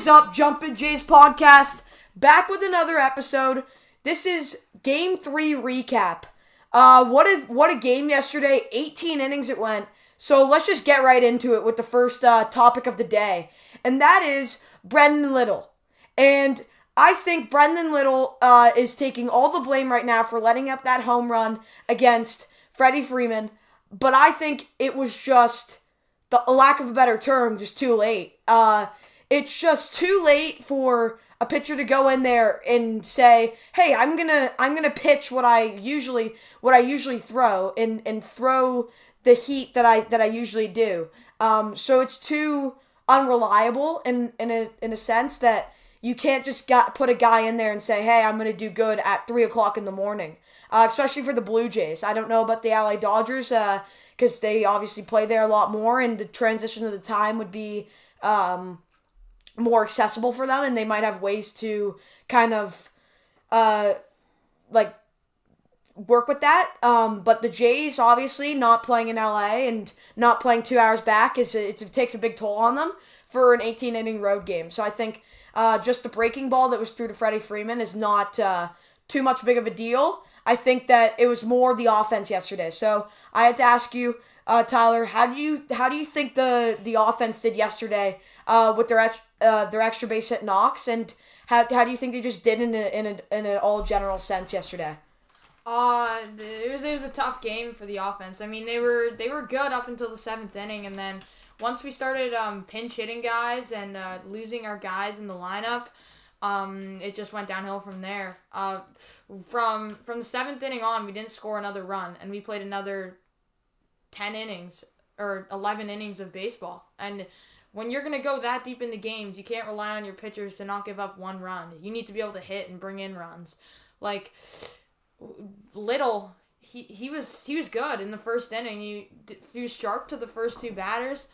is up, Jumpin' Jays podcast? Back with another episode. This is Game 3 recap. What a game yesterday. 18 innings it went. So let's just get right into it with the first topic of the day. And that is Brendan Little. And I think Brendan Little is taking all the blame right now for letting up that home run against Freddie Freeman. But I think it was just, a lack of a better term, just too late. It's just too late for a pitcher to go in there and say, "Hey, I'm gonna pitch what I usually throw and throw the heat that I usually do." So it's too unreliable in a sense that you can't just put a guy in there and say, "Hey, I'm gonna do good at 3:00 in the morning." Especially for the Blue Jays. I don't know about the LA Dodgers because they obviously play there a lot more, and the transition of the time would be more accessible for them, and they might have ways to kind of work with that. But the Jays, obviously, not playing in LA and not playing 2 hours back, it takes a big toll on them for an 18-inning road game. So I think just the breaking ball that was through to Freddie Freeman is not too much big of a deal. I think that it was more the offense yesterday. So I had to ask you, Tyler, how do you think the offense did yesterday with their extra base hit knocks, and how do you think they just did in an all general sense yesterday? It was a tough game for the offense. I mean, they were good up until the 7th inning, and then once we started pinch hitting guys and losing our guys in the lineup, it just went downhill from there. From the 7th inning on, we didn't score another run, and we played another 10 innings or 11 innings of baseball. And when you're going to go that deep into games, you can't rely on your pitchers to not give up one run. You need to be able to hit and bring in runs. Like Little, he was good in the first inning. He was sharp to the first two batters.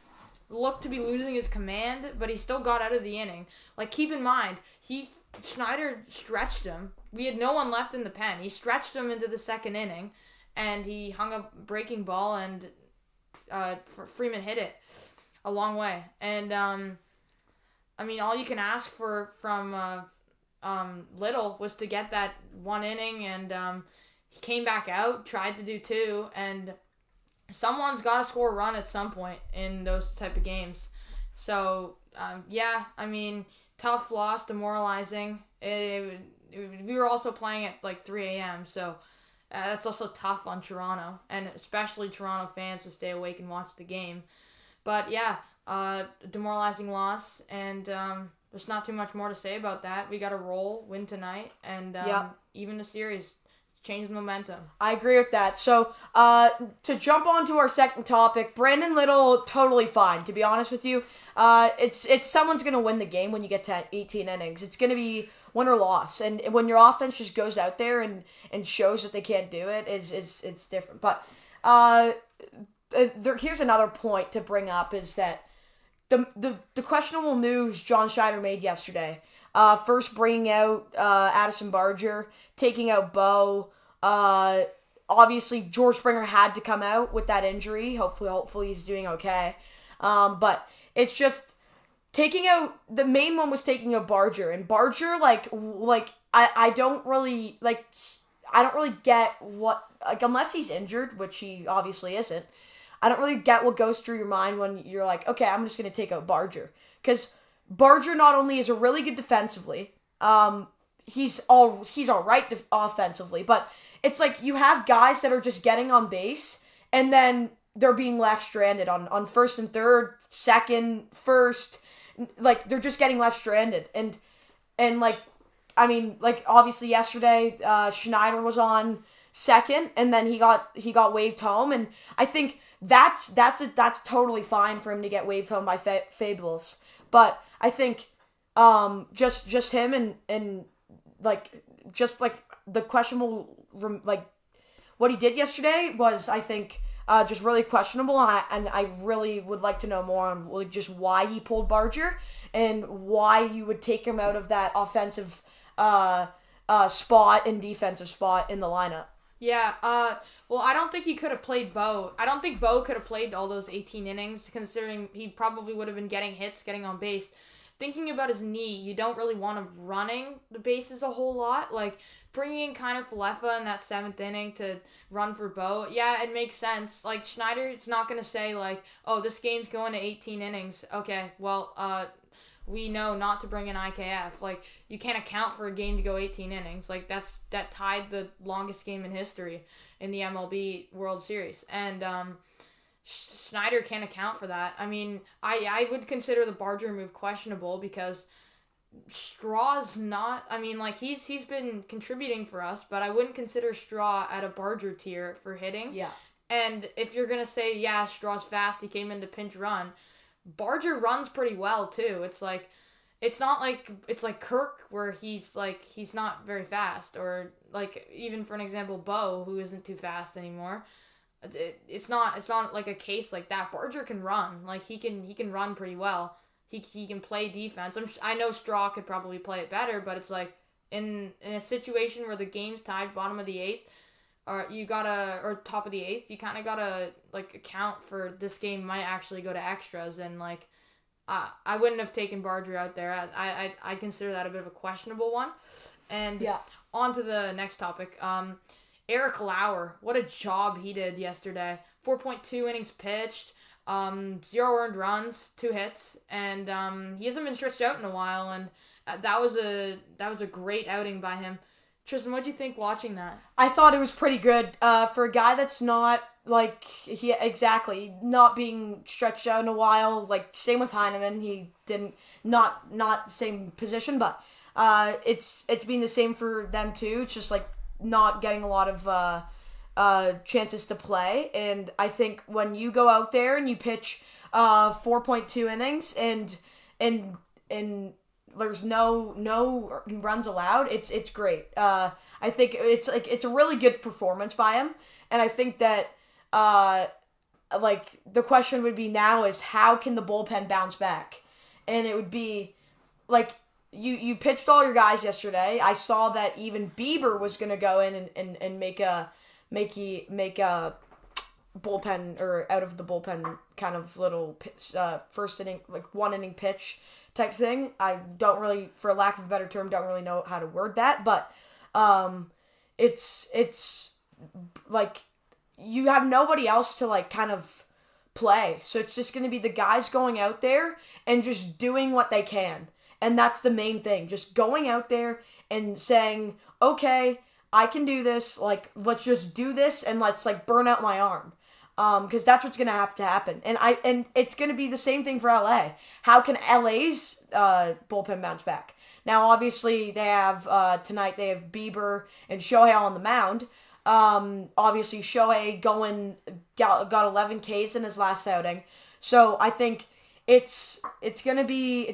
Looked to be losing his command, but he still got out of the inning. Like, keep in mind, Schneider stretched him. We had no one left in the pen. He stretched him into the 2nd inning, and he hung a breaking ball, and Freeman hit it a long way. And I mean, all you can ask from Little was to get that 1 inning, and he came back out, tried to do 2, and someone's got to score a run at some point in those type of games. So, yeah, I mean, tough loss, demoralizing. We were also playing at like 3 a.m., so that's also tough on Toronto, and especially Toronto fans to stay awake and watch the game. But, yeah, demoralizing loss, and there's not too much more to say about that. We got to win tonight, and even the series. Change the momentum. I agree with that. So, to jump on to our second topic, Brandon Little, totally fine, to be honest with you. It's someone's going to win the game when you get to 18 innings. It's going to be win or loss. And when your offense just goes out there and shows that they can't do it, it's different. But here's another point to bring up is that the questionable moves John Schneider made yesterday. First bringing out Addison Barger, taking out Bo. Obviously, George Springer had to come out with that injury. Hopefully he's doing okay. But it's just taking out, the main one was taking out Barger. And Barger, I don't really get what, unless he's injured, which he obviously isn't, I don't really get what goes through your mind when you're like, okay, I'm just going to take out Barger. Because Barger not only is a really good defensively, he's all right offensively, but it's like you have guys that are just getting on base and then they're being left stranded on first and third, second, first, like they're just getting left stranded. And obviously yesterday Schneider was on second and then he got waved home, and I think that's totally fine for him to get waved home by Fables. But I think just him and the questionable, what he did yesterday was, I think, just really questionable, and I really would like to know more on just why he pulled Barger and why you would take him out of that offensive spot and defensive spot in the lineup. Yeah, well, I don't think he could have played Bo. I don't think Bo could have played all those 18 innings, considering he probably would have been getting hits, getting on base. thinking about his knee, you don't really want him running the bases a whole lot. Like, bringing in kind of Falefa in that 7th inning to run for Bo, yeah, it makes sense. Like, Schneider's not going to say, like, oh, this game's going to 18 innings. Okay, well, we know not to bring in IKF. Like, you can't account for a game to go 18 innings. Like, that tied the longest game in history in the MLB World Series. And Schneider can't account for that. I mean, I would consider the Barger move questionable because Straw's not... I mean, like, he's been contributing for us, but I wouldn't consider Straw at a Barger tier for hitting. Yeah. And if you're going to say, yeah, Straw's fast, he came in to pinch run... Barger runs pretty well too. It's like, it's not like it's like Kirk where he's not very fast, or like even for an example Bo who isn't too fast anymore. It's not like a case like that. Barger can run, like he can run pretty well. He can play defense. I know Straw could probably play it better, but it's like in a situation where the game's tied, bottom of the 8th. Or top of the 8th, you kind of gotta like account for this game might actually go to extras, and like I wouldn't have taken Barger out there. I consider that a bit of a questionable one. And on to the next topic. Eric Lauer, what a job he did yesterday. 4.2 innings pitched, 0 earned runs, 2 hits, and he hasn't been stretched out in a while, and that was a great outing by him. Tristan, what'd you think watching that? I thought it was pretty good for a guy that's not, like, not being stretched out in a while. Like, same with Heineman. He didn't, not the same position, but it's been the same for them too. It's just, like, not getting a lot of chances to play. And I think when you go out there and you pitch 4.2 innings and there's no runs allowed, it's great. I think it's a really good performance by him, and I think that like the question would be now is how can the bullpen bounce back? And it would be like you pitched all your guys yesterday. I saw that even Bieber was gonna go in and make a bullpen or out of the bullpen kind of little first inning, like 1 inning pitch type thing. I don't really, for lack of a better term, don't really know how to word that, but it's like you have nobody else to like kind of play, so it's just going to be the guys going out there and just doing what they can, and that's the main thing, just going out there and saying, okay, I can do this, like, let's just do this and let's like burn out my arm. Because that's what's gonna have to happen, and it's gonna be the same thing for LA. How can LA's bullpen bounce back? Now, obviously, they have tonight. They have Bieber and Shohei on the mound. Obviously, Shohei got 11 Ks in his last outing, so I think it's gonna be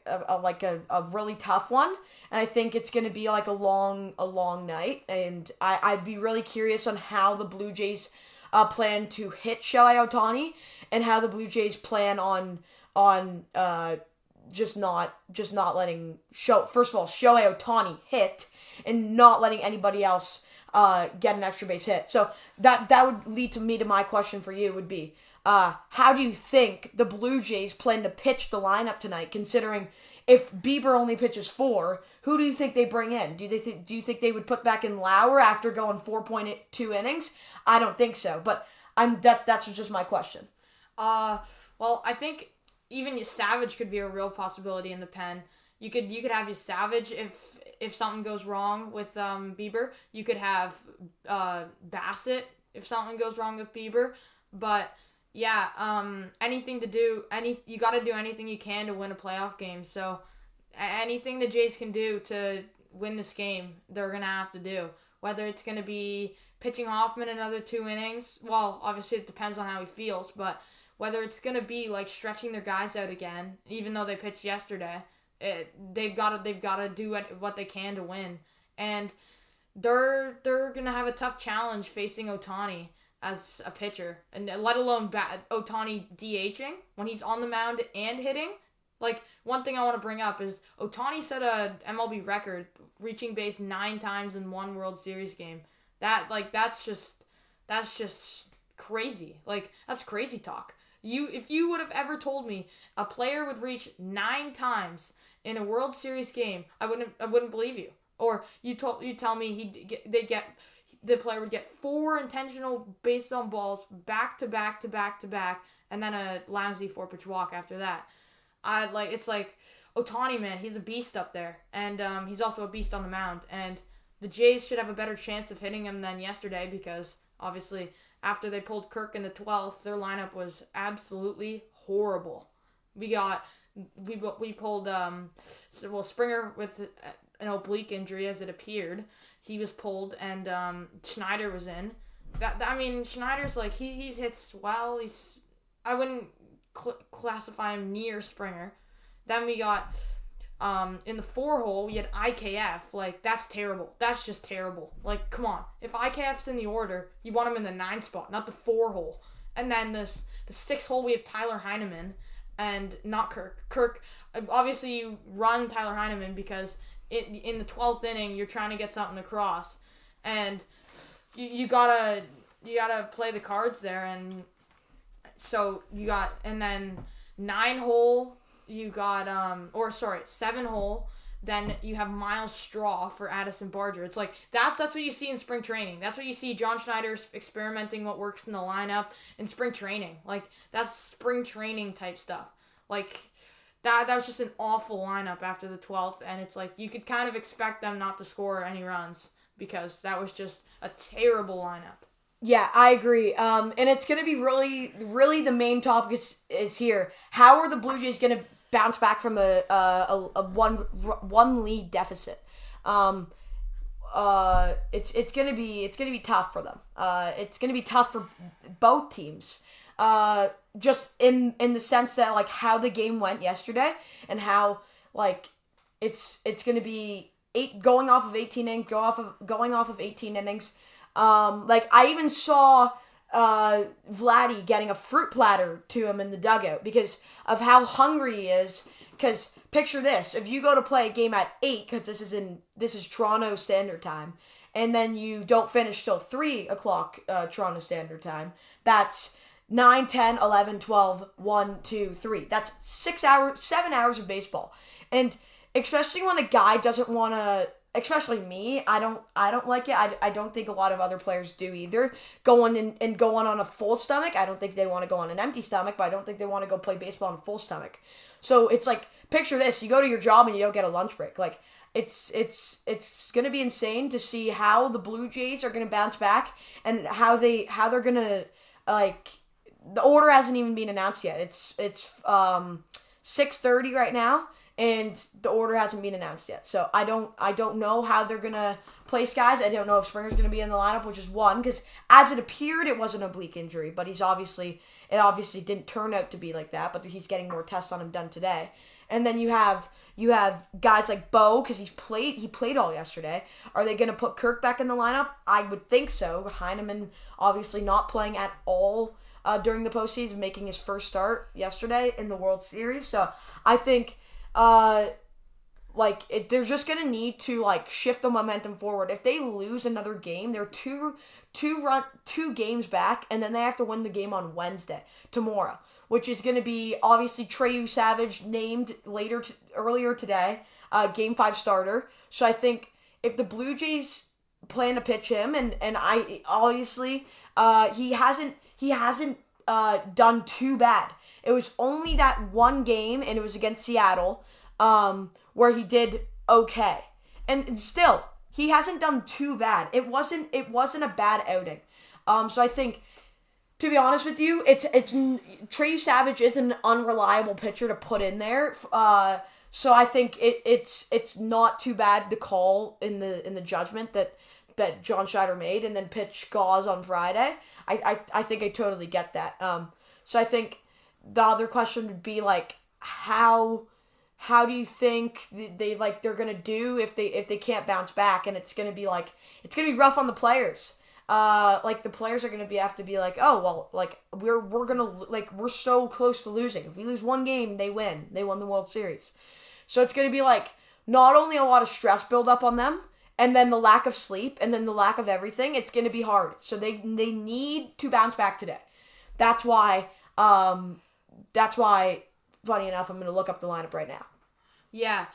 a really tough one, and I think it's gonna be like a long night, and I'd be really curious on how the Blue Jays plan to hit Shohei Ohtani, and how the Blue Jays plan on just not letting first of all Shohei Ohtani hit, and not letting anybody else get an extra base hit. So that would lead to my question for you would be, how do you think the Blue Jays plan to pitch the lineup tonight, considering if Bieber only pitches 4, who do you think they bring in? Do you think they would put back in Lauer after going 4.2 innings? I don't think so, but that's just my question. Well, I think even Savage could be a real possibility in the pen. You could have your Savage if something goes wrong with Bieber. You could have Bassett if something goes wrong with Bieber. But yeah, you got to do anything you can to win a playoff game. So anything the Jays can do to win this game, they're going to have to do. Whether it's going to be pitching Hoffman another 2 innings, well, obviously it depends on how he feels, but whether it's going to be like stretching their guys out again, even though they pitched yesterday, they've got to do what they can to win. And they're going to have a tough challenge facing Ohtani as a pitcher, and let alone Ohtani DHing when he's on the mound and hitting. Like, one thing I want to bring up is Ohtani set a MLB record reaching base 9 times in one World Series game. That's just crazy. Like, that's crazy talk. If you would have ever told me a player would reach 9 times in a World Series game, I wouldn't believe you. Or you tell me the player would get 4 intentional base on balls back to back to back to back, and then a lousy 4-pitch walk after that. It's like Ohtani, man, he's a beast up there, and he's also a beast on the mound. And the Jays should have a better chance of hitting him than yesterday because obviously after they pulled Kirk in the 12th, their lineup was absolutely horrible. We pulled Springer with an oblique injury as it appeared. He was pulled, and Schneider was in. Schneider's like he hits well. I wouldn't classify him near Springer. Then we got in the 4-hole we had IKF. Like, that's terrible. That's just terrible. Like, come on. If IKF's in the order, you want him in the 9 spot, not the 4-hole. And then the 6-hole we have Tyler Heineman and not Kirk. Kirk, obviously you run Tyler Heineman because in the 12th inning you're trying to get something across, and you gotta play the cards there. And so you got, and then 9-hole you got 7-hole, then you have Miles Straw for Addison Barger. It's like that's what you see in spring training. That's what you see John Schneider experimenting what works in the lineup in spring training. Like, that's spring training type stuff. Like, that was just an awful lineup after the 12th, and it's like you could kind of expect them not to score any runs because that was just a terrible lineup. Yeah, I agree. And it's going to be really, really the main topic is here. How are the Blue Jays going to bounce back from a one lead deficit? It's gonna be tough for them. It's gonna be tough for both teams. Just in the sense that, like, how the game went yesterday and how, like, it's gonna be going off of 18 innings. Like, I even saw Vladdy getting a fruit platter to him in the dugout because of how hungry he is. Because picture this: if you go to play a game at 8, because this is Toronto Standard Time, and then you don't finish till 3 o'clock Toronto Standard Time, that's 9, 10, 11, 12, 1, 2, 3. That's 7 hours of baseball. And especially when a guy doesn't want to, especially me, I don't like it. I don't think a lot of other players do either. Going on a full stomach, I don't think they want to go on an empty stomach, but I don't think they want to go play baseball on a full stomach. So it's like, picture this: you go to your job and you don't get a lunch break. Like, it's going to be insane to see how the Blue Jays are going to bounce back and how they're going to, like, the order hasn't even been announced yet. It's 6:30 right now, and the order hasn't been announced yet. So I don't know how they're gonna place guys. I don't know if Springer's gonna be in the lineup, which is one, because as it appeared, it was an oblique injury, but it obviously didn't turn out to be like that. But he's getting more tests on him done today. And then you have guys like Bo, because he played all yesterday. Are they gonna put Kirk back in the lineup? I would think so. Heineman obviously not playing at all during the postseason, making his first start yesterday in the World Series. So I think they're just gonna need to, like, shift the momentum forward. If they lose another game, they're two games back, and then they have to win the game on Wednesday, tomorrow, which is gonna be obviously Treyu Savage named earlier today, Game 5 starter. So I think if the Blue Jays plan to pitch him, and I obviously he hasn't done too bad. It was only that one game, and it was against Seattle, where he did okay. And still, he hasn't done too bad. It wasn't a bad outing. So I think, to be honest with you, it's Trey Savage is an unreliable pitcher to put in there. So I think it's not too bad to call in the judgment that John Schneider made and then pitch Gauze on Friday. I think I totally get that. So I think the other question would be, like, how do you think they're gonna do if they can't bounce back? And it's gonna be rough on the players. Like, the players are gonna have to be like, oh well, like, we're so close to losing. If we lose one game, they win. They won the World Series. So it's gonna be like not only a lot of stress build up on them, and then the lack of sleep, and then the lack of everything. It's gonna be hard. So they need to bounce back today. That's why That's why, funny enough, I'm going to look up the lineup right now. Yeah.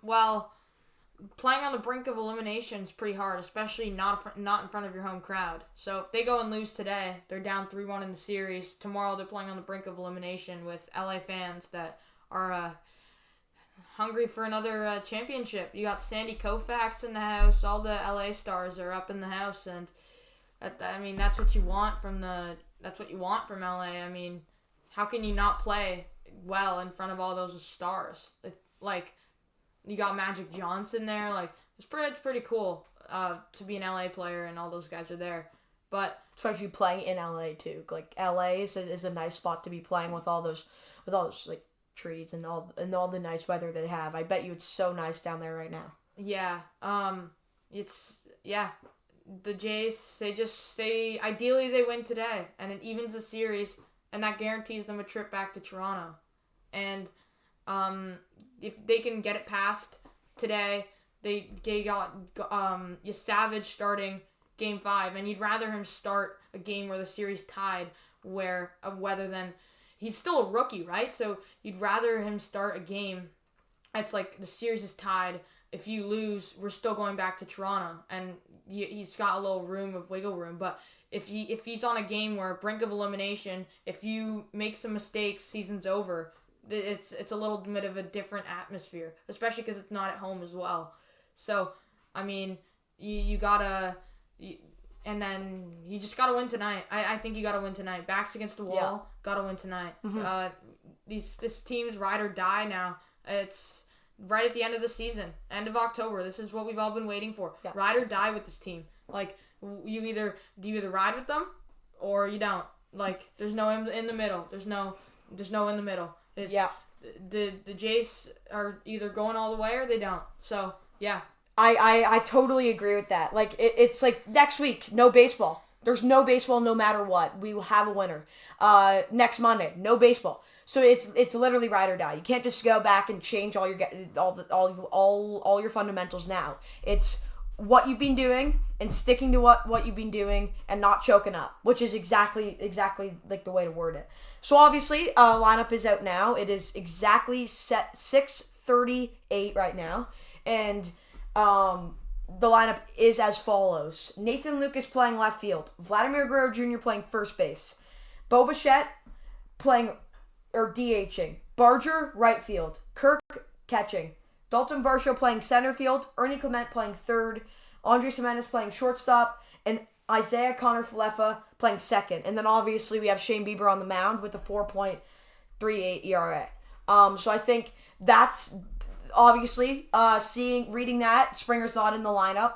Well, playing on the brink of elimination is pretty hard, especially not in front of your home crowd. So if they go and lose today, they're down 3-1 in the series. Tomorrow they're playing on the brink of elimination with LA fans that are hungry for another championship. You got Sandy Koufax in the house. All the LA stars are up in the house, and that's what you want from LA. I mean, how can you not play well in front of all those stars? Like, you got Magic Johnson there. Like, it's pretty cool to be an LA player, and all those guys are there. But especially playing in LA too. Like, LA is a nice spot to be playing with all those like trees and all the nice weather they have. I bet you it's so nice down there right now. Yeah. The Jays, ideally they win today, and it evens the series, and that guarantees them a trip back to Toronto. And if they can get it past today, they got Savage starting Game 5, and you'd rather him start a game where the series tied, whether than he's still a rookie, right? So you'd rather him start a game. It's like the series is tied. If you lose, we're still going back to Toronto, and he's got a little wiggle room. But if he's on a game where brink of elimination, if you make some mistakes, season's over. It's a little bit of a different atmosphere, especially because it's not at home as well. So, I mean, and then you just gotta win tonight. I think you gotta win tonight. Backs against the wall, gotta win tonight. Mm-hmm. This team's ride or die now. It's right at the end of the season, end of October. This is what we've all been waiting for. Yeah. Ride or die with this team. Like, you either ride with them or you don't. Like, there's no in the middle. There's no in the middle. The Jays are either going all the way or they don't. So, yeah. I totally agree with that. Like, it's like next week, no baseball. There's no baseball no matter what. We will have a winner. Next Monday, no baseball. So it's literally ride or die. You can't just go back and change all your fundamentals now. It's what you've been doing and sticking to what you've been doing and not choking up, which is exactly like the way to word it. So obviously, lineup is out now. It is exactly set 6:38 right now, and the lineup is as follows: Nathan Lucas playing left field, Vladimir Guerrero Jr. playing first base, Bo Bichette playing or DHing, Barger right field, Kirk catching, Dalton Varsho playing center field, Ernie Clement playing third, Andres Gimenez playing shortstop, and Isaiah Connor-Falefa playing second. And then obviously we have Shane Bieber on the mound with a 4.38 ERA. So I think that's obviously reading that Springer's not in the lineup.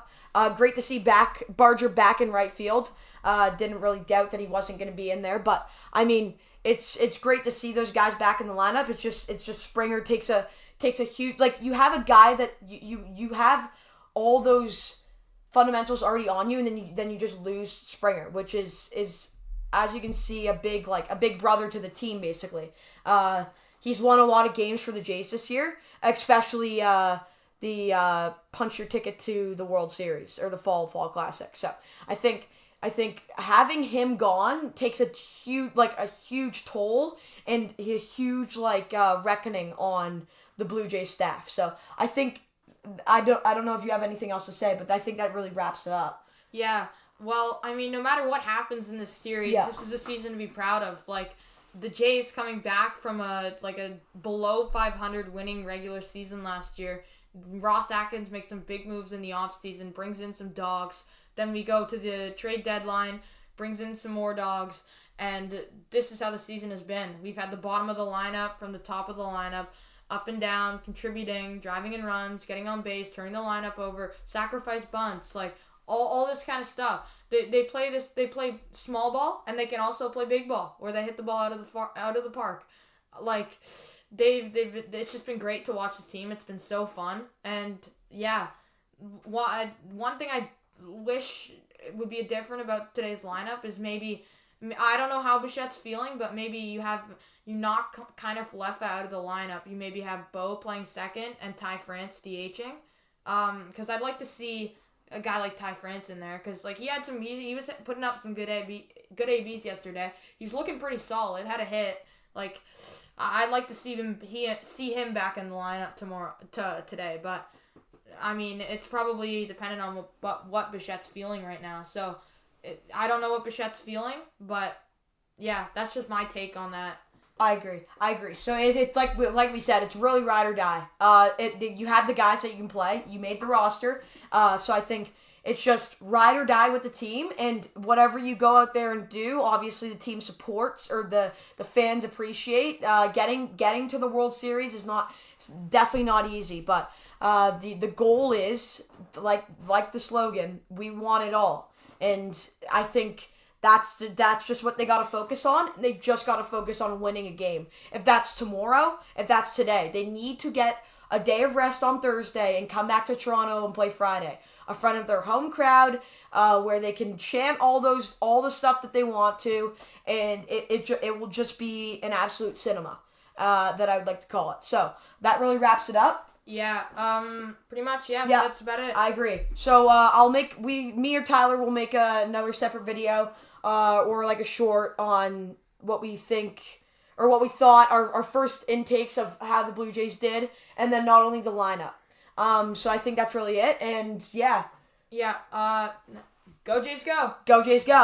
Great to see Barger back in right field. Didn't really doubt that he wasn't going to be in there, but I mean it's great to see those guys back in the lineup. It's just Springer takes a huge, like, you have a guy that you have all those fundamentals already on you, and then you just lose Springer, which is as you can see a big brother to the team basically. He's won a lot of games for the Jays this year, especially the punch your ticket to the World Series or the Fall Classic. So I think having him gone takes a huge toll and a huge reckoning on the Blue Jays staff. So I think I don't know if you have anything else to say, but I think that really wraps it up. Yeah. Well, I mean, no matter what happens in this series, This is a season to be proud of. Like, the Jays coming back from a below 500 winning regular season last year. Ross Atkins makes some big moves in the offseason, brings in some dogs. Then we go to the trade deadline, brings in some more dogs, and this is how the season has been. We've had the bottom of the lineup from the top of the lineup, up and down, contributing, driving in runs, getting on base, turning the lineup over, sacrifice bunts, like all this kind of stuff. They play small ball, and they can also play big ball, where they hit the ball out of the park. Like, it's just been great to watch this team. It's been so fun, and yeah, one thing I wish would be different about today's lineup is maybe, I don't know how Bichette's feeling, but maybe you knock kind of left out of the lineup. You maybe have Bo playing second and Ty France DHing. Because I'd like to see a guy like Ty France in there because like he was putting up some good ABs yesterday. He was looking pretty solid. Had a hit. Like I'd like to see him back in the lineup today, but I mean it's probably dependent on what Bichette's feeling right now. So I don't know what Bichette's feeling, but yeah, that's just my take on that. I agree. So it's like we said, it's really ride or die. You have the guys that you can play. You made the roster. So I think it's just ride or die with the team, and whatever you go out there and do, obviously the team supports or the fans appreciate. Getting to the World Series is it's definitely not easy, but the goal is like the slogan, we want it all, and I think. That's just what they got to focus on. They just got to focus on winning a game. If that's tomorrow, if that's today, they need to get a day of rest on Thursday and come back to Toronto and play Friday in front of their home crowd, where they can chant all the stuff that they want to, and it will just be an absolute cinema that I would like to call it. So that really wraps it up. Yeah, pretty much, yeah, that's about it. I agree. So me or Tyler will make another separate video, or like a short on what we think, or what we thought, our first intakes of how the Blue Jays did, and then not only the lineup. So I think that's really it, and yeah. Yeah, go Jays go! Go Jays go!